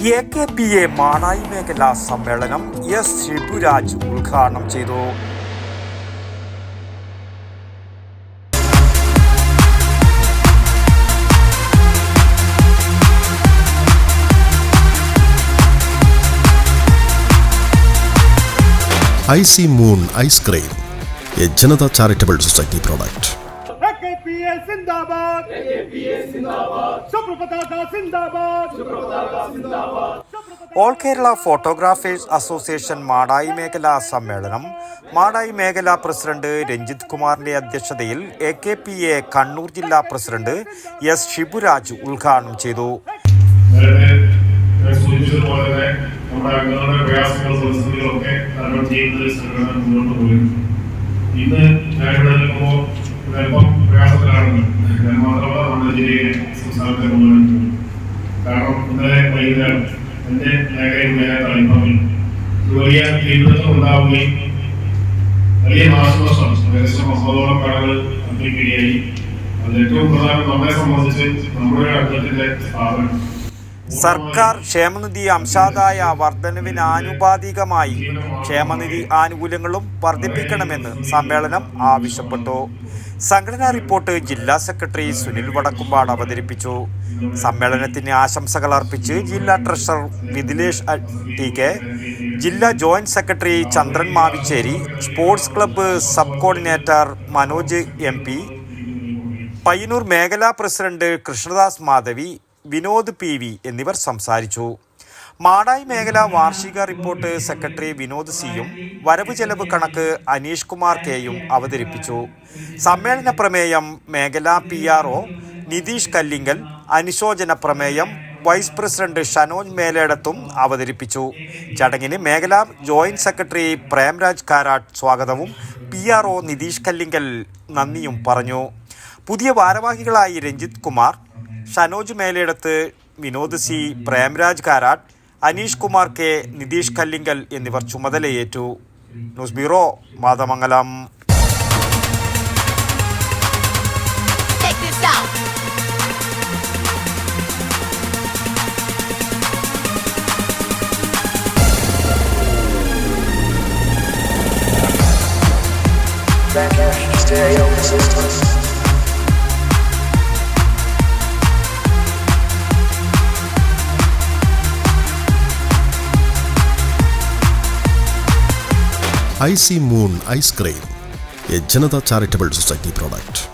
AKPA Madayi മേഖലാ സമ്മേളനം S Shiburaj ഉദ്ഘാടനം ചെയ്തു. IC Moon Ice Cream, a Janata Charitable Society product. AKPA Zindabad! AKPA Zindabad! Suprapataka Zindabad! Suprapataka Zindabad! All Kerala photographers association Madayi മേഖലാ സമ്മേളനം മാടായി മേഖലാ president Ranjith കുമാറിന്റെ അധ്യക്ഷതയിൽ AKPA കണ്ണൂർ ജില്ലാ പ്രസിഡന്റ് എസ് ശിബുരാജ് ഉദ്ഘാടനം ചെയ്തു. ഇന്ന് ഞാനിവിടെ നിൽക്കുമ്പോൾ ചിലപ്പം പ്രയാസത്തിലാണ് മാത്രമല്ല നമ്മുടെ ജില്ലയിലെ സംസ്ഥാനത്തെ മുഴുവൻ. കാരണം ഇന്നലെ വൈകുന്നേരം എൻ്റെ മേഖലയിലെ തളിപ്പമിൽ വലിയ തീപിടുത്തം ഉണ്ടാവുകയും വലിയ നാശനഷ്ടം ഏകദേശം 50ഓളം കടകൾ അഗ്നിക്കിടയായി. അത് ഏറ്റവും പ്രധാനം നമ്മളെ സംബന്ധിച്ച് നമ്മുടെ അടുത്തത്തിന്റെ സ്ഥാപനം സർക്കാർ ക്ഷേമനിധി അംശാദായ വർധനവിന് ആനുപാതികമായി ക്ഷേമനിധി ആനുകൂല്യങ്ങളും വർദ്ധിപ്പിക്കണമെന്ന് സമ്മേളനം ആവശ്യപ്പെട്ടു. സംഘടനാ റിപ്പോർട്ട് ജില്ലാ സെക്രട്ടറി സുനിൽ വടക്കുംപാട് അവതരിപ്പിച്ചു. സമ്മേളനത്തിന് ആശംസകൾ അർപ്പിച്ച് ജില്ലാ ട്രഷറർ വിദിലേഷ് TK, ജില്ലാ joint secretary Chandran Mavicheri, sports club sub coordinator Manoj MP, Payyanur മേഖലാ പ്രസിഡന്റ് കൃഷ്ണദാസ് മാധവി, വിനോദ് PV എന്നിവർ സംസാരിച്ചു. മാടായി മേഖല വാർഷിക റിപ്പോർട്ട് സെക്രട്ടറി വിനോദ് സിയും വരവ് ചെലവ് കണക്ക് അനീഷ് കുമാർ Kയും അവതരിപ്പിച്ചു. സമ്മേളന പ്രമേയം മേഖലാ PRO നിതീഷ് കല്ലിങ്കൽ, അനുശോചന പ്രമേയം വൈസ് പ്രസിഡന്റ് ഷനോജ് മേലേടത്തും അവതരിപ്പിച്ചു. ചടങ്ങിന് മേഖലാ ജോയിന്റ് സെക്രട്ടറി പ്രേംരാജ് കാരാട്ട് സ്വാഗതവും PRO നിതീഷ് കല്ലിങ്കൽ നന്ദിയും പറഞ്ഞു. പുതിയ ഭാരവാഹികളായി രഞ്ജിത് കുമാർ, ഷനോജ് മേലേടത്ത്, വിനോദ് C, പ്രേംരാജ് കാരാട്ട്, അനീഷ് കുമാർ K, നിതീഷ് കല്ലിങ്കൽ എന്നിവർ ചുമതലയേറ്റു. News bureau, Mathamangalam. IC Moon Ice Cream, a Janata Charitable Society product.